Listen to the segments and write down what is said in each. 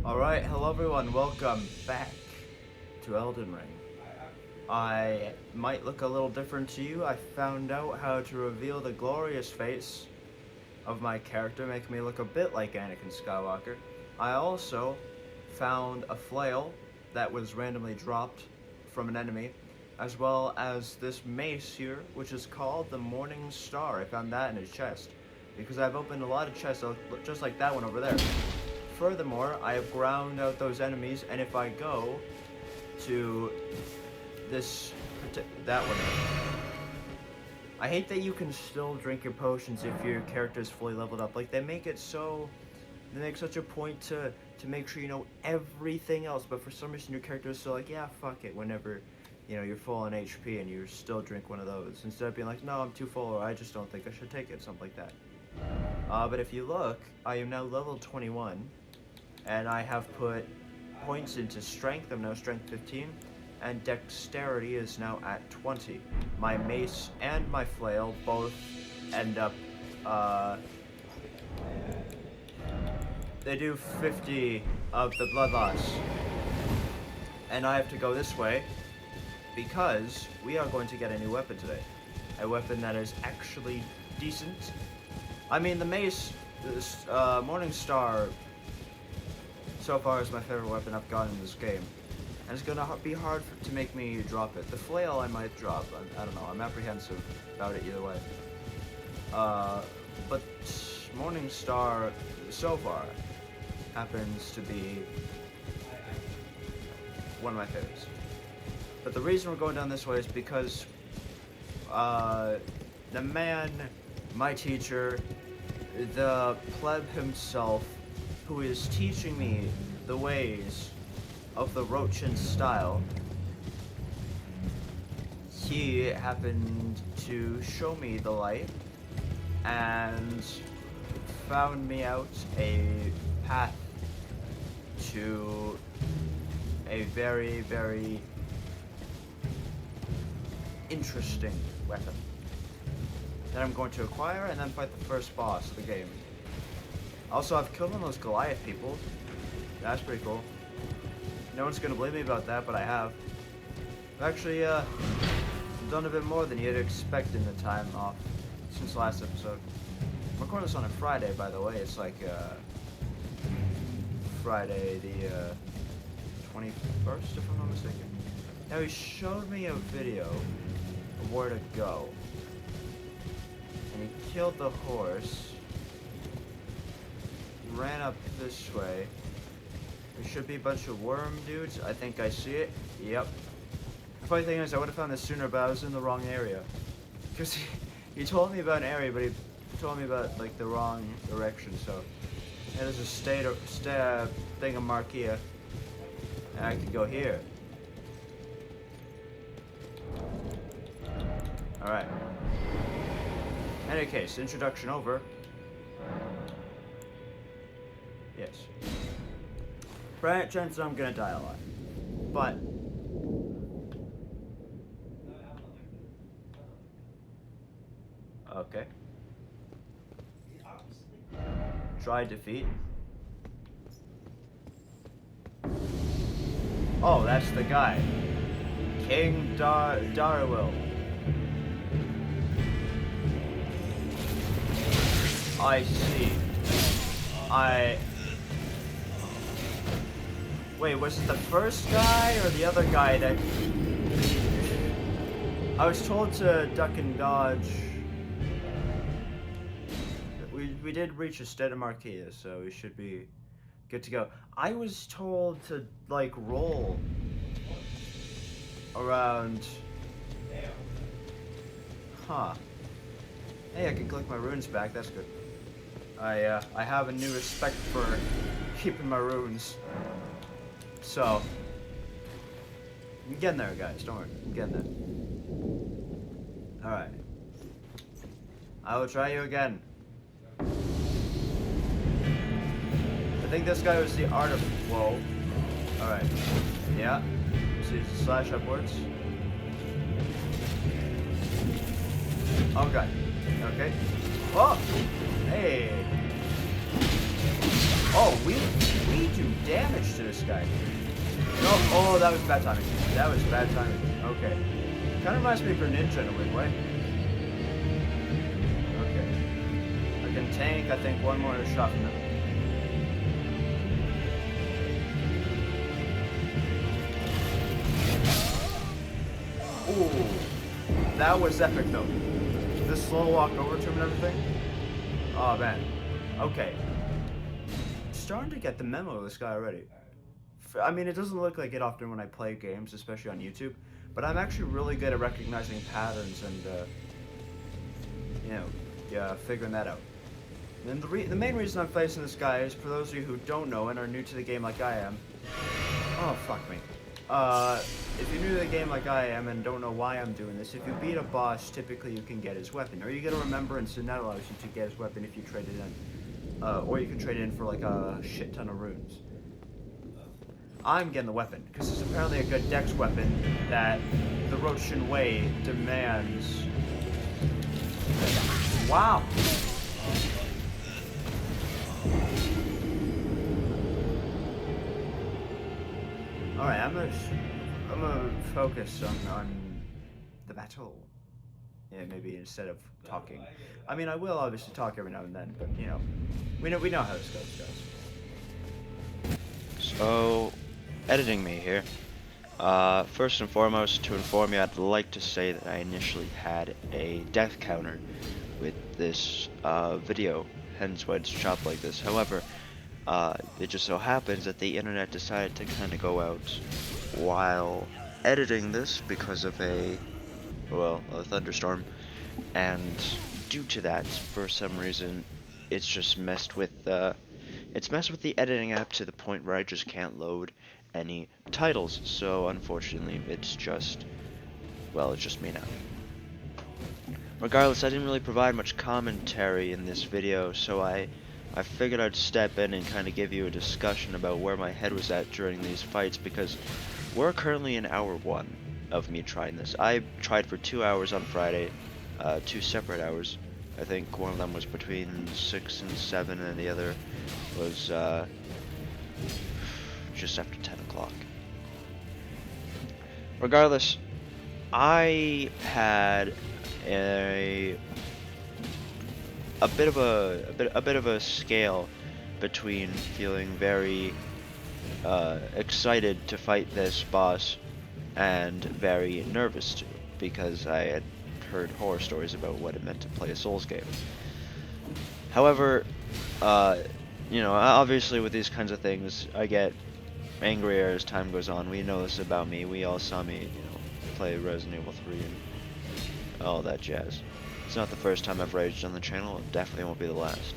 Alright, hello everyone, welcome back to Elden Ring. I might look a little different to you. I found out how to reveal the glorious face of my character, making me look a bit like Anakin Skywalker. I also found a flail that was randomly dropped from an enemy, as well as this mace here, which is called the Morning Star. I found that in his chest, because I've opened a lot of chests, just like that one over there. Furthermore, I have ground out those enemies, and if I go to that one, I hate that you can still drink your potions if your character is fully leveled up. Like, they make such a point to make sure you know everything else, but for some reason your character is still like, yeah, fuck it, whenever, you know, you're full on HP and you still drink one of those, instead of being like, no, I'm too full, or I just don't think I should take it, something like that. But if you look, I am now level 21, and I have put points into strength. I'm now strength 15, and dexterity is now at 20. My mace and my flail both end up, they do 50 of the blood loss. And I have to go this way, because we are going to get a new weapon today. A weapon that is actually decent. I mean, the mace, this Morning Star, so far is my favorite weapon I've gotten in this game. And it's gonna be hard to make me drop it. The flail I might drop, I don't know, I'm apprehensive about it either way. But Morning Star, so far, happens to be one of my favorites. But the reason we're going down this way is because the man, my teacher, the pleb himself, who is teaching me the ways of the Rochan style, he happened to show me the light and found me out a path to a very, very interesting weapon that I'm going to acquire and then fight the first boss of the game. Also, I've killed one of those Goliath people. That's pretty cool. No one's gonna believe me about that, but I have. I've actually done a bit more than you'd expect in the time off since last episode. I'm recording this on a Friday, by the way. It's like Friday the 21st, if I'm not mistaken. Now, he showed me a video of where to go, and he killed the horse. Ran up this way. There should be a bunch of worm dudes. I think I see it. Yep. The funny thing is, I would have found this sooner, but I was in the wrong area. Because he told me about an area, but he told me about, like, the wrong direction, so. Yeah, there's a thing of Markia. And I could go here. Alright. In any case, introduction over. Yes. Chances I'm gonna die a lot. But okay. Try defeat. Oh, that's the guy. King Darwill. I see. Wait, was it the first guy or the other guy that... I was told to duck and dodge. We did reach a state of Markia, so we should be good to go. I was told to, like, roll around... Huh. Hey, I can collect my runes back, that's good. I have a new respect for keeping my runes. So, I'm getting there, guys. Don't worry. I'm getting there. Alright. I will try you again. I think this guy was the art of... Whoa. Alright. Yeah. See, slash upwards. Okay. Okay. Oh! Hey! Oh, we do damage to this guy. No, oh, that was bad timing. That was bad timing. Okay. Kind of reminds me of a ninja in a weird way. Okay. I can tank, I think, one more shot from him. Ooh. That was epic, though. The slow walk over to him and everything. Oh, man. Okay. Starting to get the memo of this guy already. I mean, it doesn't look like it often when I play games, especially on YouTube, but I'm actually really good at recognizing patterns and, figuring that out. And the main reason I'm facing this guy is for those of you who don't know and are new to the game like I am. Oh, fuck me. If you're new to the game like I am and don't know why I'm doing this, if you beat a boss, typically you can get his weapon, or you get a remembrance, and that allows you to get his weapon if you trade it in. Or you can trade it in for like a shit ton of runes. I'm getting the weapon, because it's apparently a good dex weapon that the Rochan way demands. Wow! Alright, I'm gonna focus on the battle. Yeah, maybe instead of talking. I mean, I will obviously talk every now and then, but you know, we know how this goes, guys. So, editing me here. First and foremost, to inform you, I'd like to say that I initially had a death counter with this video, hence why it's chopped like this. However, it just so happens that the internet decided to kind of go out while editing this because of a thunderstorm, and due to that, for some reason, it's just messed with the editing app to the point where I just can't load any titles. So unfortunately, it's just me now. Regardless, I didn't really provide much commentary in this video, so I figured I'd step in and kind of give you a discussion about where my head was at during these fights, because we're currently in hour 1 of me trying this. I tried for 2 hours on Friday, 2 separate hours. I think one of them was between 6 and 7, and the other was just after 10 o'clock. Regardless, I had a bit of a scale between feeling very excited to fight this boss and very nervous too, because I had heard horror stories about what it meant to play a Souls game. However, obviously with these kinds of things, I get angrier as time goes on. We know this about me. We all saw me, play Resident Evil 3 and all that jazz. It's not the first time I've raged on the channel. It definitely won't be the last.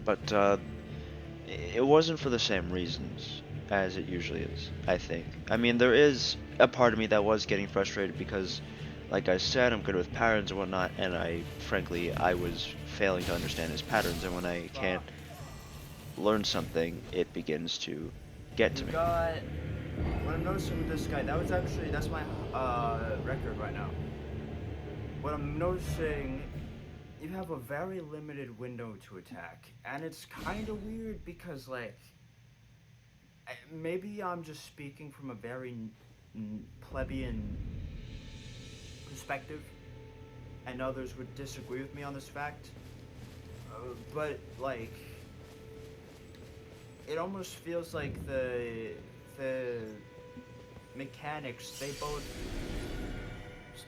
But it wasn't for the same reasons as it usually is, I think. I mean, there is a part of me that was getting frustrated because, like I said, I'm good with patterns and whatnot, and I was failing to understand his patterns, and when I can't learn something, it begins to get to me. What I'm noticing with this guy, that's my record right now. What I'm noticing, you have a very limited window to attack, and it's kind of weird because, like, maybe I'm just speaking from a very plebeian perspective, and others would disagree with me on this fact, but, like, it almost feels like the mechanics,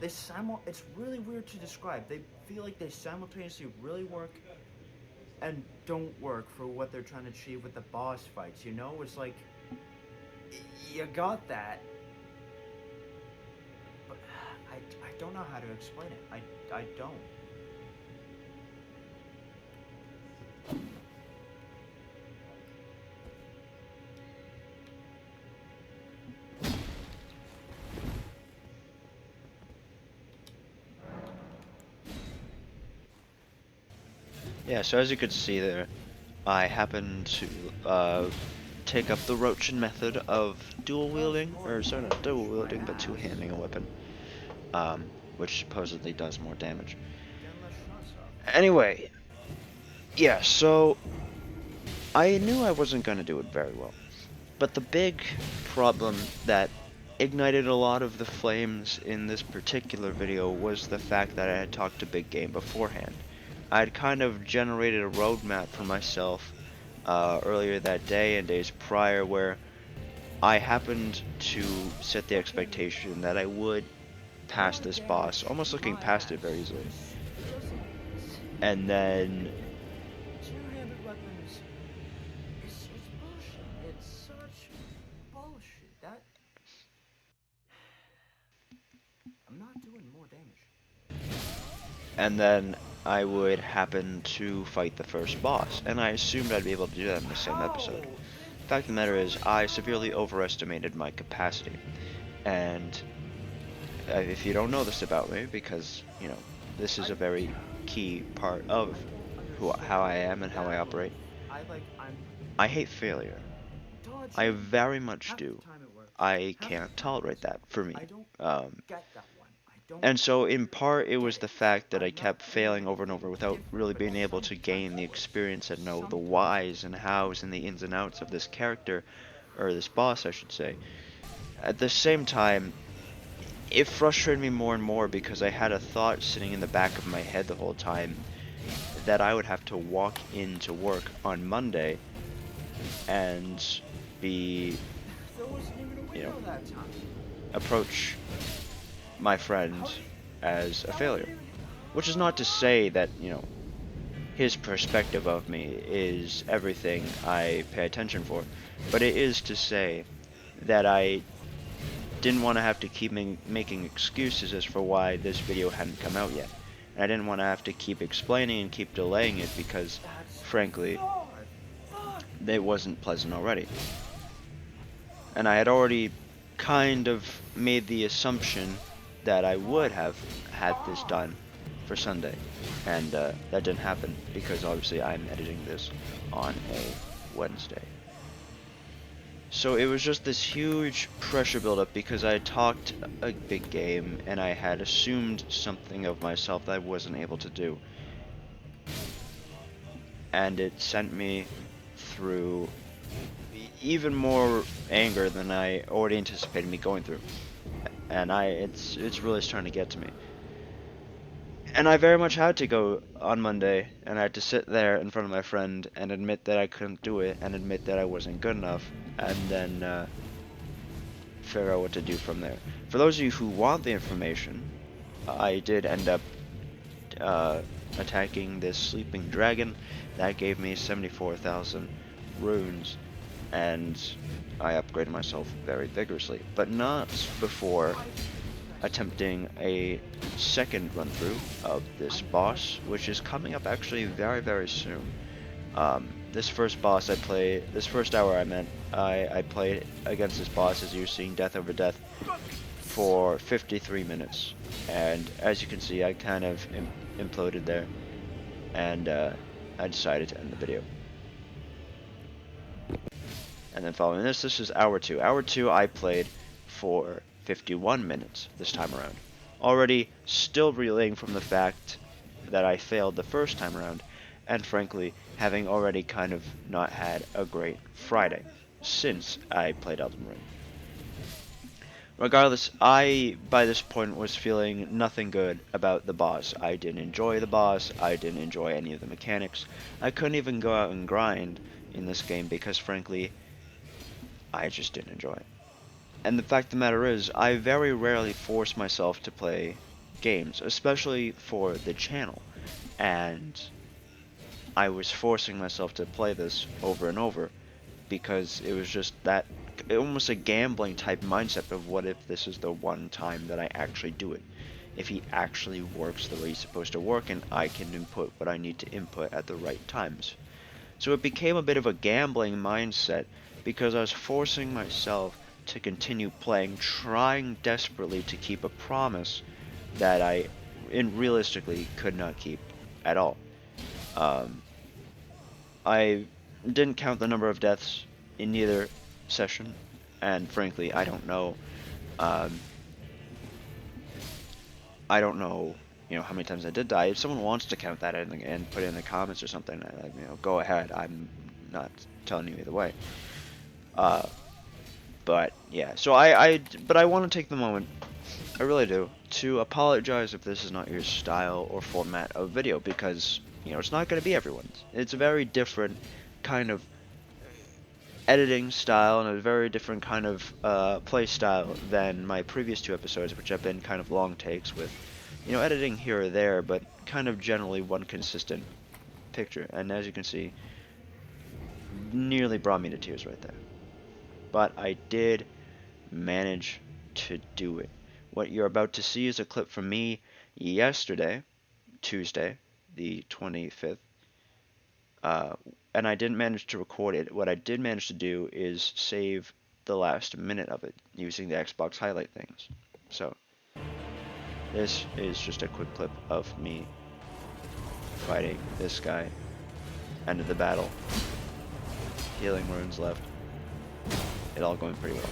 it's really weird to describe. They feel like they simultaneously really work and don't work for what they're trying to achieve with the boss fights, It's like, you got that, but I don't know how to explain it. I don't. Yeah, so as you could see there, I happened to take up the Rochan method of dual wielding, or sorry, not dual wielding, but two-handing a weapon, which supposedly does more damage. Anyway, yeah, so I knew I wasn't going to do it very well. But the big problem that ignited a lot of the flames in this particular video was the fact that I had talked to Big Game beforehand. I had kind of generated a roadmap for myself earlier that day and days prior, where I happened to set the expectation that I would pass this boss, almost looking past it very easily. And then two-handed weapons. It's bullshit. It's such bullshit. That I'm not doing more damage. I would happen to fight the first boss, and I assumed I'd be able to do that in the same episode. The fact of the matter is, I severely overestimated my capacity, and if you don't know this about me, because, you know, this is a very key part of how I am and how I operate, I hate failure. I very much do. I can't tolerate that for me. And so, in part, it was the fact that I kept failing over and over without really being able to gain the experience and know the whys and hows and the ins and outs of this character, or this boss, I should say. At the same time, it frustrated me more and more because I had a thought sitting in the back of my head the whole time that I would have to walk into work on Monday and be, you know, approach my friend as a failure. Which is not to say that, you know, his perspective of me is everything I pay attention for, but it is to say that I didn't want to have to keep making excuses as for why this video hadn't come out yet. And I didn't want to have to keep explaining and keep delaying it because, frankly, it wasn't pleasant already. And I had already kind of made the assumption that I would have had this done for Sunday, and that didn't happen because obviously I'm editing this on a Wednesday. So it was just this huge pressure buildup because I had talked a big game and I had assumed something of myself that I wasn't able to do. And it sent me through even more anger than I already anticipated me going through. And it's really starting to get to me. And I very much had to go on Monday, and I had to sit there in front of my friend and admit that I couldn't do it, and admit that I wasn't good enough, and then figure out what to do from there. For those of you who want the information, I did end up attacking this sleeping dragon. That gave me 74,000 runes, and I upgraded myself very vigorously, but not before attempting a second run through of this boss, which is coming up actually very, very soon. This first boss this first hour I played against this boss, as you're seeing, death over death, for 53 minutes. And as you can see, I kind of imploded there, and I decided to end the video. And then following this is hour 2. Hour 2 I played for 51 minutes this time around. Already still reeling from the fact that I failed the first time around, and frankly, having already kind of not had a great Friday since I played Elden Ring. Regardless, I, by this point, was feeling nothing good about the boss. I didn't enjoy the boss, I didn't enjoy any of the mechanics. I couldn't even go out and grind in this game because, frankly, I just didn't enjoy it. And the fact of the matter is, I very rarely force myself to play games, especially for the channel. And I was forcing myself to play this over and over because it was just that, almost a gambling type mindset of what if this is the one time that I actually do it. If he actually works the way he's supposed to work and I can input what I need to input at the right times. So it became a bit of a gambling mindset because I was forcing myself to continue playing, trying desperately to keep a promise that I realistically could not keep at all. I didn't count the number of deaths in either session, and frankly, I don't know. I don't know, you know, how many times I did die. If someone wants to count that and put it in the comments or something, you know, go ahead. I'm not telling you either way. But yeah, so but I want to take the moment, I really do, to apologize if this is not your style or format of video, because, you know, it's not going to be everyone's. It's a very different kind of editing style and a very different kind of play style than my previous 2 episodes, which have been kind of long takes with, you know, editing here or there, but kind of generally one consistent picture. And as you can see, nearly brought me to tears right there. But I did manage to do it. What you're about to see is a clip from me yesterday, Tuesday, the 25th, and I didn't manage to record it. What I did manage to do is save the last minute of it using the Xbox highlight things. So this is just a quick clip of me fighting this guy. End of the battle. Healing runes left. It all going pretty well.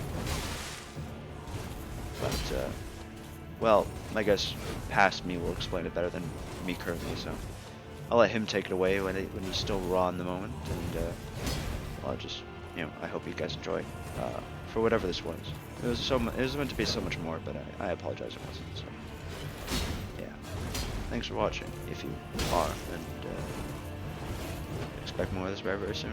But, well, I guess past me will explain it better than me currently, so I'll let him take it away when he's still raw in the moment, and I'll just, you know, I hope you guys enjoy for whatever this was. It was meant to be so much more, but I apologize it wasn't. So yeah, thanks for watching if you are, and expect more of this very, very soon.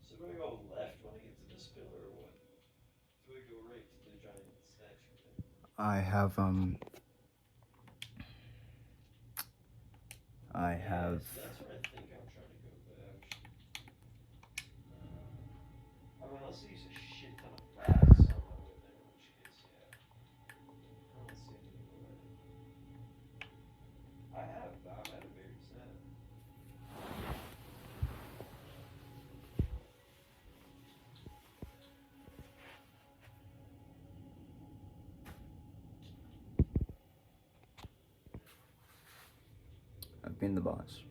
So do I go left when I get to this pillar, or what? Do I go right to the giant statue thing? I have That's where I think I'm trying to go, but actually, I mean, unless I use a shit ton of flags on my way there, in which case, yeah. I don't see any already. I might have buried Santa. I've been the boss.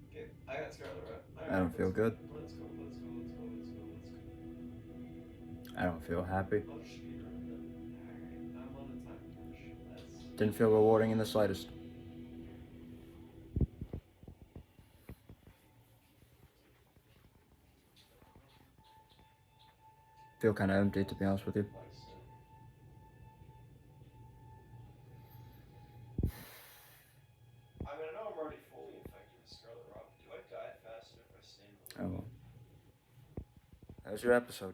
Okay, I got Scarlet, right? I don't feel good. Let's go. I don't feel happy. I'll just speedrun it then. Alright, I'm on a time crunch. Didn't feel rewarding in the slightest. Feel kind of empty, to be honest with you. I mean, I know I'm already fully infected with Scarlet Rot. Do I die faster if I stay in the Oh well. That was your episode.